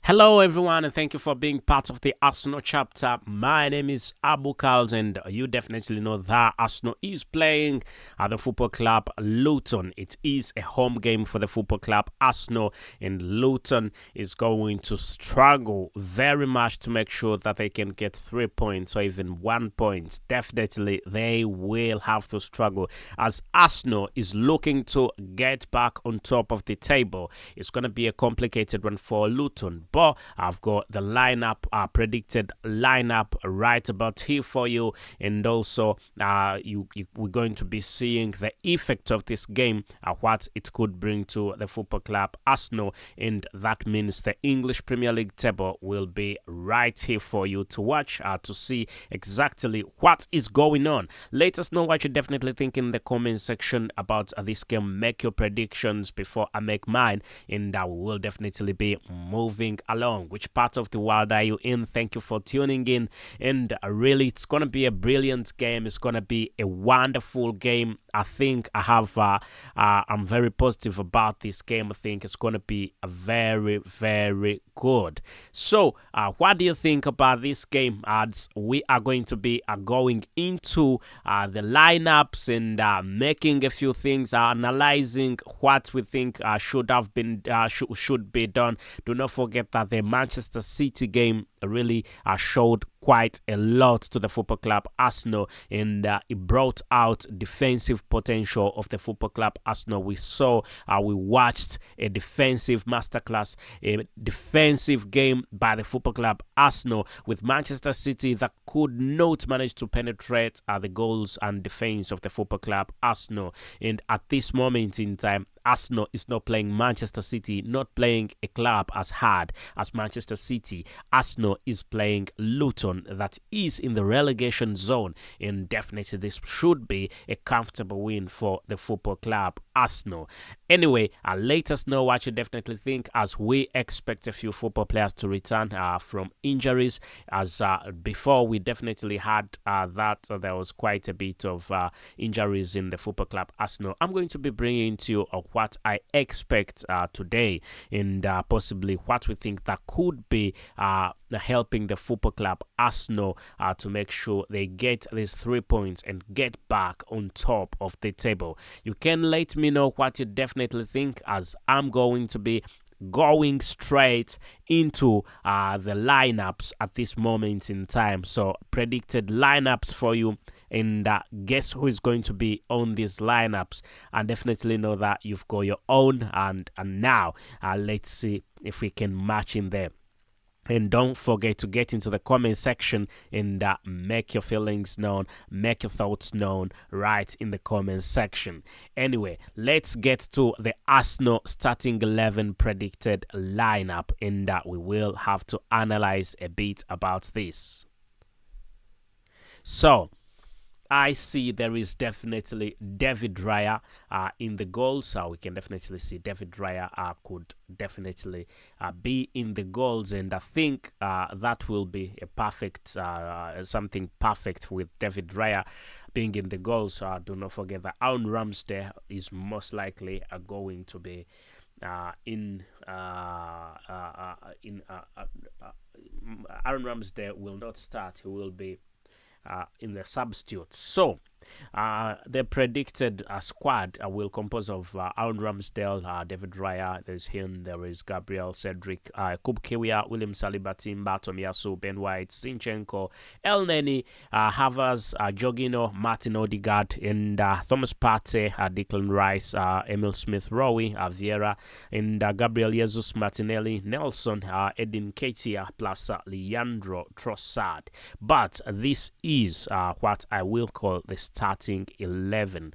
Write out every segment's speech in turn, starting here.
Hello, everyone, and thank you for being part of the Arsenal chapter. My name is Abu KALS, and you definitely know that Arsenal is playing at the football club Luton. It is a home game for the football club Arsenal, and Luton is going to struggle very much to make sure that they can get 3 points or even 1 point. Definitely, they will have to struggle as Arsenal is looking to get back on top of the table. It's going to be a complicated one for Luton. But I've got the lineup, predicted lineup right about here for you, and also we're going to be seeing the effect of this game, what it could bring to the football club Arsenal, and that means the English Premier League table will be right here for you to watch, to see exactly what is going on. Let us know what you definitely think in the comment section about this game. Make your predictions before I make mine, and we will definitely be moving along. Which part of the world are you in? Thank you for tuning in, and really it's gonna be a brilliant game. It's gonna be a wonderful game. I think I'm very positive about this game. I think it's gonna be a very, very good. So what do you think about this game? As we are going to be going into the lineups and making a few things, analyzing what we think should have been should be done. Do not forget that the Manchester City game really showed quite a lot to the football club Arsenal, and it brought out defensive potential of the football club Arsenal. We watched a defensive masterclass, a defensive game by the football club Arsenal, with Manchester City that could not manage to penetrate the goals and defense of the football club Arsenal. And at this moment in time, Arsenal is not playing Manchester City, not playing a club as hard as Manchester City. Arsenal is playing Luton, that is in the relegation zone, and definitely this should be a comfortable win for the football club Arsenal. Anyway, let us know what you definitely think, as we expect a few football players to return from injuries. As before, we definitely had that there was quite a bit of injuries in the football club Arsenal. I'm going to be bringing to you what I expect today, and possibly what we think that could be helping the football club Arsenal to make sure they get these 3 points and get back on top of the table. You can let me know what you definitely think, as I'm going to be going straight into the lineups at this moment in time. So predicted lineups for you, and guess who is going to be on these lineups, and definitely know that you've got your own. And now let's see if we can match in there. And don't forget to get into the comment section and make your feelings known, make your thoughts known right in the comment section. Anyway, let's get to the Arsenal starting 11 predicted lineup, and we will have to analyze a bit about this. So, I see there is definitely David Raya in the goals. So we can definitely see David Raya could definitely be in the goals, and I think that will be a perfect something perfect with David Raya being in the goals. So do not forget that Aaron Ramsdale is most likely going to be Aaron Ramsdale will not start. He will be in the substitutes. So the predicted squad will compose of Aaron Ramsdale, David Raya, there's him, there is Gabriel, Cedric, Kubkiwia, William Saliba, Timba, Tomiyasu, Ben White, Zinchenko, El Neni, Havertz, Jorginho, Martin Odegaard, and Thomas Partey, Declan Rice, Emil Smith Rowe, Vieira, and Gabriel Jesus, Martinelli, Nelson, Edin Ketia, plus Leandro Trossard. But this is what I will call the starting 11.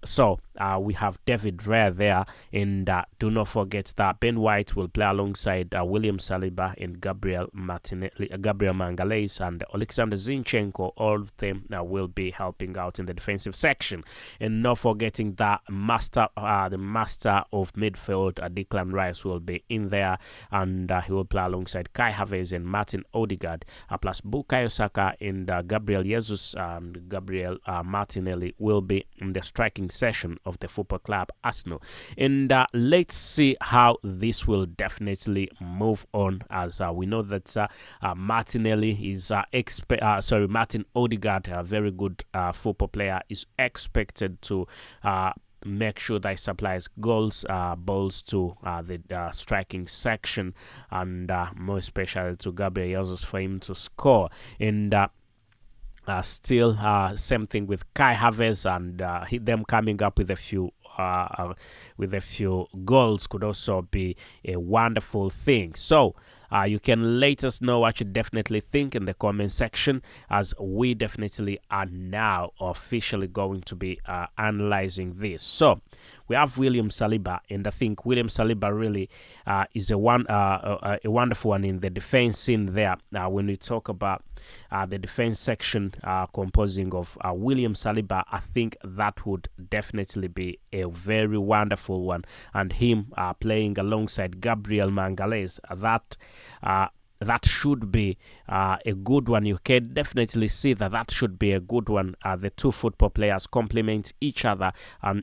So we have David Raya there, and do not forget that Ben White will play alongside William Saliba and Gabriel Magalhaes and Alexander Zinchenko. All of them will be helping out in the defensive section, and not forgetting that the master of midfield, Declan Rice, will be in there, and he will play alongside Kai Havertz and Martin Odegaard, plus Bukayo Saka and Gabriel Jesus and Gabriel Martinelli will be in the striking session of the football club Arsenal. And let's see how this will definitely move on, as we know that Martinelli is Martin Odegaard, a very good football player, is expected to make sure that he supplies balls to the striking section, and more especially to Gabriel Jesus for him to score. And still, same thing with Kai Havertz, and them coming up with a few goals could also be a wonderful thing. So you can let us know what you definitely think in the comment section, as we definitely are now officially going to be analyzing this. So we have William Saliba, and I think William Saliba really is a wonderful one in the defense scene there. When we talk about the defense section composing of William Saliba, I think that would definitely be a very wonderful one, and him playing alongside Gabriel Magalhaes, that should be a good one. You can definitely see that should be a good one. The two football players complement each other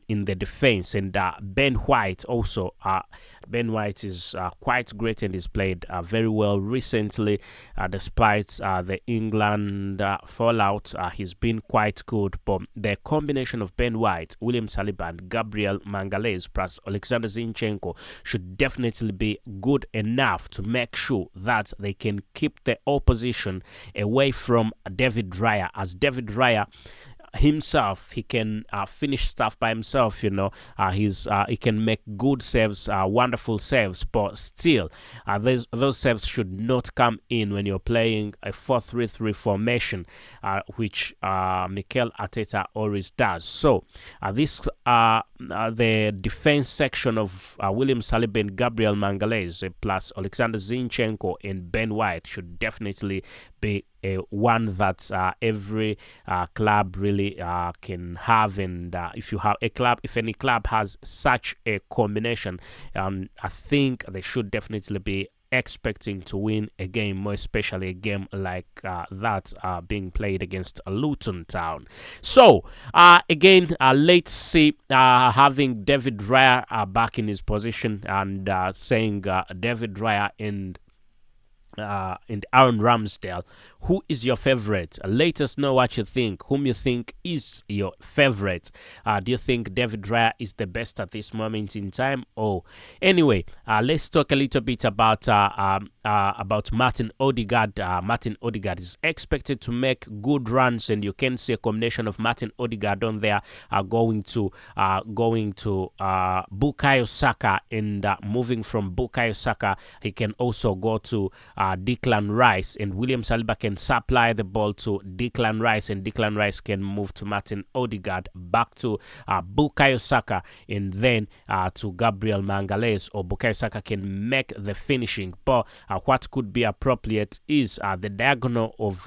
in the defense. And Ben White also. Ben White is quite great and he's played very well recently. Despite the England fallout, he's been quite good. But the combination of Ben White, William Saliba, and Gabriel Magalhaes plus Alexander Zinchenko should definitely be good enough to make sure that they can keep the opposition away from David Raya, as David Raya himself, he can finish stuff by himself. He can make good saves, wonderful saves, but still those saves should not come in when you're playing a 4-3-3 formation, which Mikel Arteta always does. So the defense section of William Saliba and Gabriel Magalhaes plus Alexander Zinchenko and Ben White should definitely be one that every club really can have. And if any club has such a combination, I think they should definitely be expecting to win a game, more especially a game like that being played against Luton Town. So again, let's see, having David Raya back in his position, and saying David Raya and Aaron Ramsdale, who is your favorite? Let us know what you think. Whom you think is your favorite? Do you think David Raya is the best at this moment in time? Anyway, let's talk a little bit about Martin Odegaard. Martin Odegaard is expected to make good runs, and you can see a combination of Martin Odegaard on there going to Bukayo Saka, and moving from Bukayo Saka, he can also go to Declan Rice, and William Saliba can supply the ball to Declan Rice, and Declan Rice can move to Martin Odegaard, back to Bukayo Saka, and then to Gabriel Magalhaes, or Bukayo Saka can make the finishing. But what could be appropriate is the diagonal of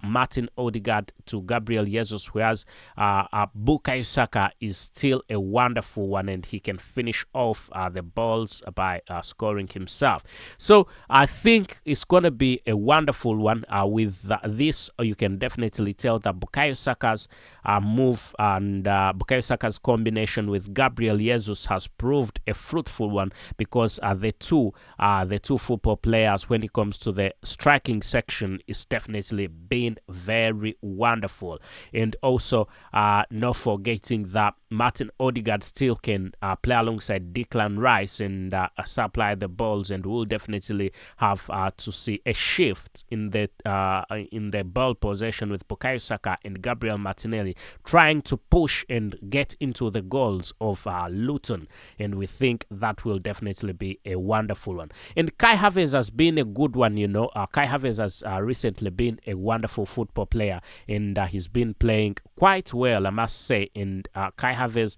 Martin Odegaard to Gabriel Jesus, whereas Bukayo Saka is still a wonderful one, and he can finish off the balls by scoring himself. So I think it's going to be a wonderful one. With this, you can definitely tell that Bukayo Saka's move and Bukayo Saka's combination with Gabriel Jesus has proved a fruitful one, because the two football players, when it comes to the striking section, is definitely been very wonderful. And also not forgetting that Martin Odegaard still can play alongside Declan Rice and supply the balls, and will definitely have to see a shift in the ball possession with Bukayo Saka and Gabriel Martinelli trying to push and get into the goals of Luton, and we think that will definitely be a wonderful one. And Kai Havertz has been a good one. Kai Havertz has recently been a wonderful football player, and he's been playing quite well, I must say. And Kai Havertz,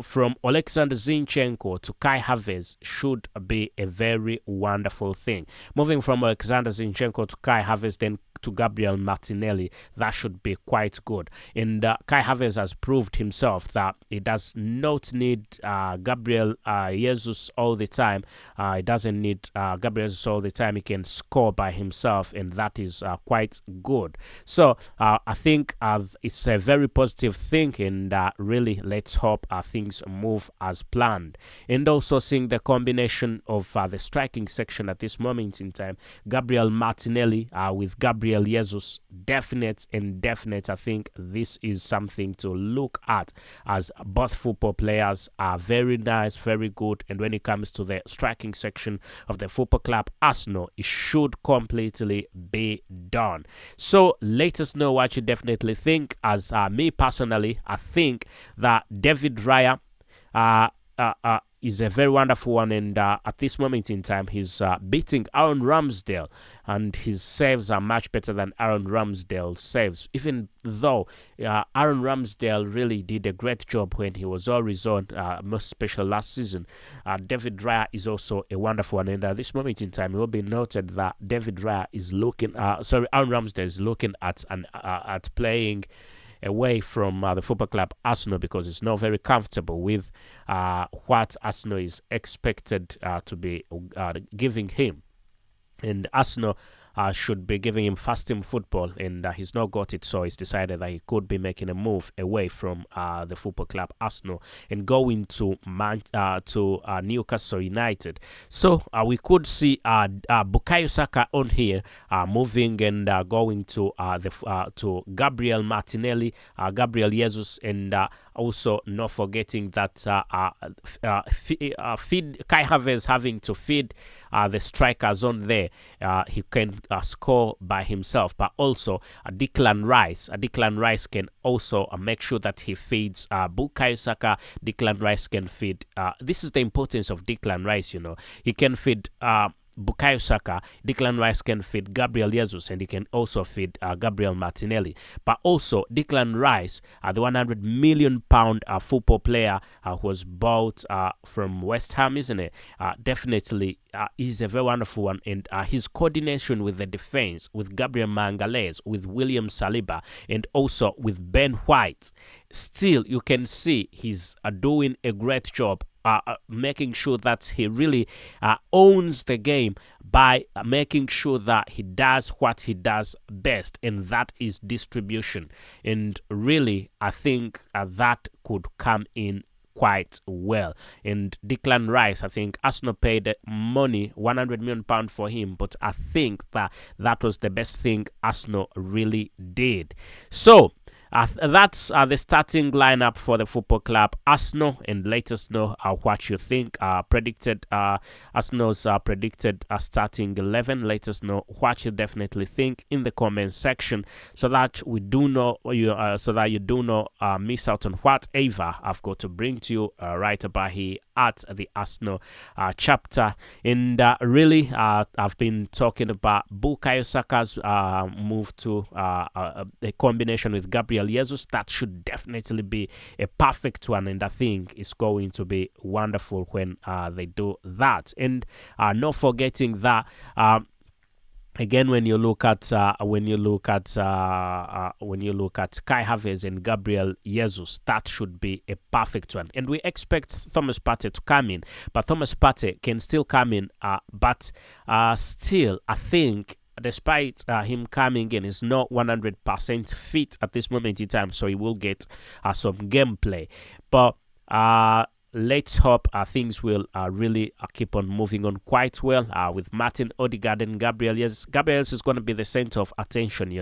from Alexander Zinchenko to Kai Havertz, should be a very wonderful thing. Moving from Alexander Zinchenko to Kai Havertz, then to Gabriel Martinelli, that should be quite good. And Kai Havertz has proved himself that he does not need Gabriel Jesus all the time. He doesn't need Gabriel Jesus all the time. He can score by himself, and that is quite good. So I think it's a very positive thing, and really let's hope things move as planned. And also seeing the combination of the striking section at this moment in time, Gabriel Martinelli with Gabriel Jesus, definite and definite. I think this is something to look at, as both football players are very nice, very good, and when it comes to the striking section of the football club Arsenal, it should completely be done. So let us know what you definitely think. As me personally, I think that David Raya is a very wonderful one, and at this moment in time, he's beating Aaron Ramsdale, and his saves are much better than Aaron Ramsdale's saves, even though Aaron Ramsdale really did a great job when he was always on, most special last season. David Raya is also a wonderful one, and at this moment in time, it will be noted that David Raya is looking, Aaron Ramsdale is looking at playing away from the football club Arsenal, because it's not very comfortable with what Arsenal is expected to be giving him. And Arsenal should be giving him fast team football, and he's not got it, so he's decided that he could be making a move away from the football club Arsenal and going to Newcastle United. So we could see Bukayo Saka on here moving and going to to Gabriel Martinelli, Gabriel Jesus, and also not forgetting that feed Kai Havertz having to feed the strikers on there. He can score by himself, but also Declan Rice can also make sure that he feeds Bukayo Saka. Declan Rice can feed. This is the importance of Declan Rice. He can feed Bukayo Saka, Declan Rice can feed Gabriel Jesus, and he can also feed Gabriel Martinelli. But also Declan Rice, the £100 million football player who was bought from West Ham, isn't it? Definitely is a very wonderful one, and his coordination with the defense, with Gabriel Magalhaes, with William Saliba, and also with Ben White, still you can see he's doing a great job. Making sure that he really owns the game by making sure that he does what he does best, and that is distribution. And really, I think that could come in quite well. And Declan Rice, I think Arsenal paid money, £100 million for him, but I think that was the best thing Arsenal really did. So that's the starting lineup for the football club Arsenal, and let us know what you think. Arsenal's predicted starting 11. Let us know what you definitely think in the comment section, so that we do know you do not miss out on whatever I've got to bring to you right about here at the Arsenal chapter. And really, I've been talking about Bukayo Saka's move to a combination with Gabriel Jesus. That should definitely be a perfect one, and I think it's going to be wonderful when they do that. And not forgetting that again, when you look at Kai Havertz and Gabriel Jesus, that should be a perfect one. And we expect Thomas Partey to come in, but Thomas Partey can still come in. But still, I think, despite him coming in, is not 100% fit at this moment in time, so he will get some gameplay. But let's hope things will really keep on moving on quite well with Martin Odegaard and Gabriel. Yes, Gabriel is going to be the center of attention,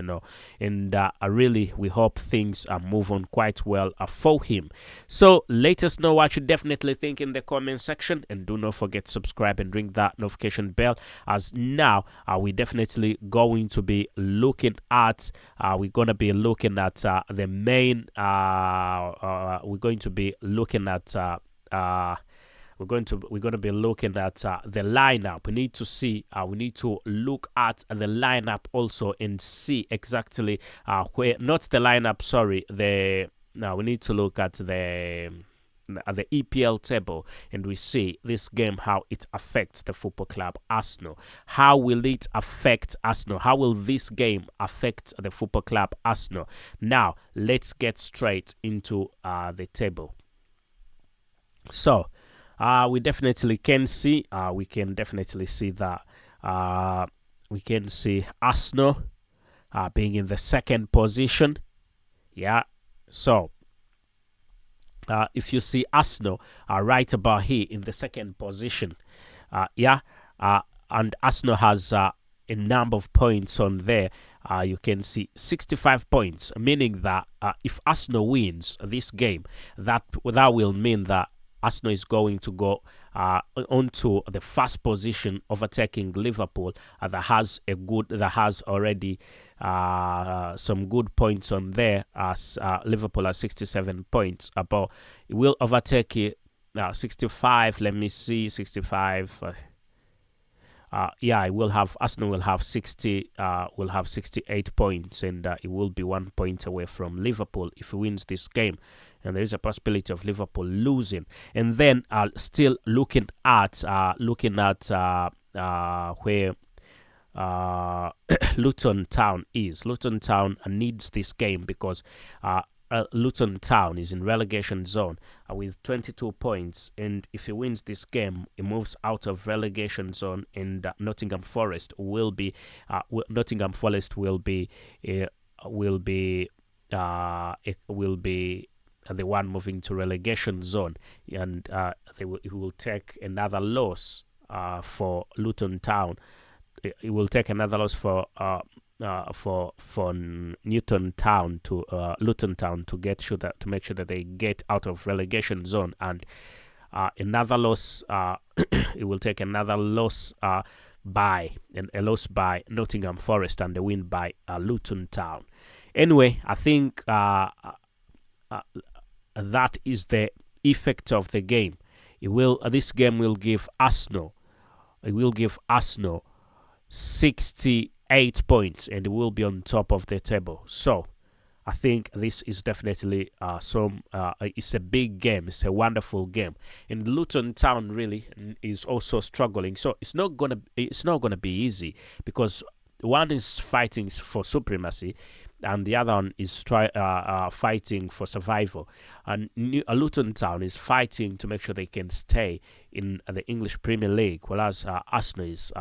and really we hope things move on quite well for him. So let us know what you definitely think in the comment section, and do not forget to subscribe and ring that notification bell, as now we're definitely going to be looking at the main we're going to be looking at we're going to be looking at the lineup. We need to look at the lineup also and see exactly where, not the lineup, sorry, we need to look at the at the EPL table, and we see this game how it affects the football club Arsenal. How will it affect Arsenal? How will this game affect the football club Arsenal? Now let's get straight into the table. So we definitely can see we can definitely see that we can see Arsenal being in the second position. Yeah, so if you see Arsenal right about here in the second position, and Arsenal has a number of points on there. You can see 65 points, meaning that if Arsenal wins this game, that will mean that Arsenal is going to go onto the first position, overtaking Liverpool that has already some good points on there. As Liverpool has 67 points, but it will overtake it 65. Let me see, 65. It will have Arsenal will have 68 points, and it will be 1 point away from Liverpool if he wins this game. And there is a possibility of Liverpool losing. And then still looking at where Luton Town is. Luton Town needs this game because Luton Town is in relegation zone with 22 points, and if he wins this game, he moves out of relegation zone, and Nottingham Forest will be the one moving to relegation zone, and he will take another loss for Luton Town. It will take another loss for Luton Town to make sure that they get out of relegation zone, and another loss. It will take another loss by Nottingham Forest, and a win by Luton Town. Anyway, I think that is the effect of the game. This game will give Arsenal 68 points, and it will be on top of the table. So I think this is definitely it's a big game. It's a wonderful game, and Luton Town really is also struggling. So it's not gonna be easy, because one is fighting for supremacy, and the other one is fighting for survival. And Luton Town is fighting to make sure they can stay in the English Premier League, whereas Arsenal is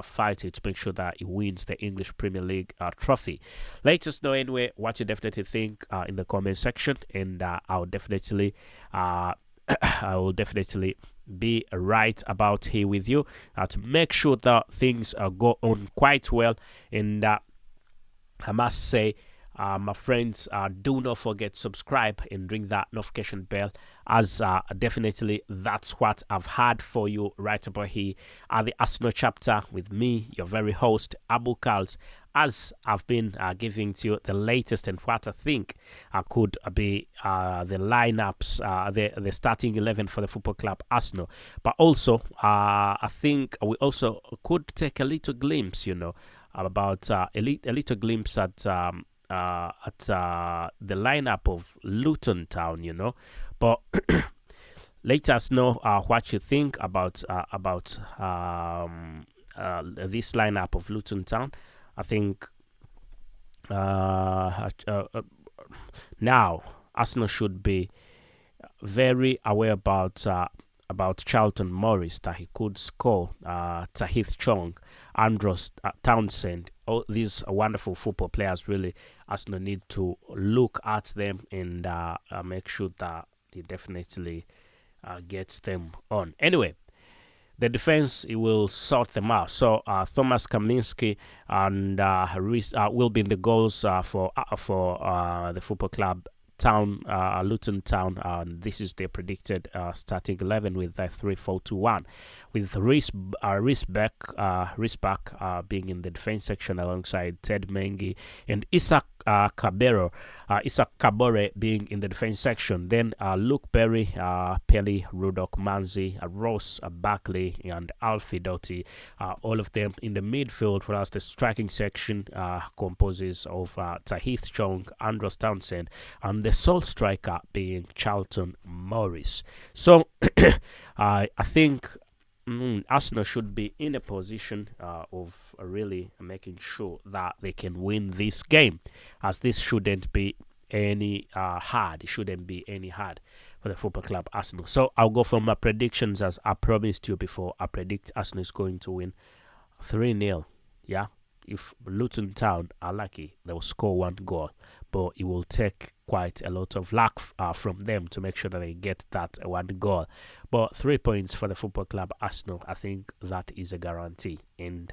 fighting to make sure that he wins the English Premier League trophy. Let us know anyway what you definitely think in the comment section, and I'll definitely I will definitely be right about here with you to make sure that things go on quite well. And I must say, my friends, do not forget to subscribe and ring that notification bell, as definitely that's what I've had for you right about here at the Arsenal chapter with me, your very host, Abu KALS, as I've been giving to you the latest and what I think could be the lineups, the starting 11 for the football club Arsenal. But also, I think we also could take a little glimpse, about a little glimpse at the lineup of Luton Town, But let us know what you think about this lineup of Luton Town. I think now Arsenal should be very aware about Charlton Morris, that he could score, Tahith Chong, Andros Townsend. All these wonderful football players, really, Arsenal need to look at them and make sure that he definitely gets them on. Anyway, the defense, it will sort them out. So Thomas Kaminski and will be in the goals for the football club Luton Town. This is their predicted starting 11 with 3-4-2-1. with Risbach being in the defense section alongside Ted Mengi and Isaac Kabore being in the defense section. Then Luke Perry, Pelly, Rudok Manzi, Ross Barkley, and Alfie Doughty, all of them in the midfield, whereas the striking section composes of Tahith Chong, Andros Townsend, and the sole striker being Charlton Morris. So I think Arsenal should be in a position of really making sure that they can win this game, as this shouldn't be any hard. It shouldn't be any hard for the football club Arsenal. So I'll go for my predictions as I promised you before. I predict Arsenal is going to win 3-0. Yeah. If Luton Town are lucky, they will score one goal, but it will take quite a lot of luck from them to make sure that they get that one goal. But 3 points for the football club Arsenal, I think that is a guarantee. And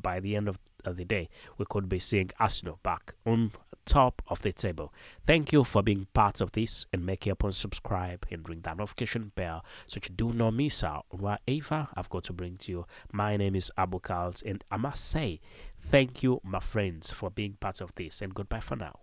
by the end of the day, we could be seeing Arsenal back on top of the table. Thank you for being part of this, and make sure to subscribe and ring that notification bell so you do not miss out on whatever I've got to bring to you. My name is Abu KALS, and I must say thank you, my friends, for being part of this, and goodbye for now.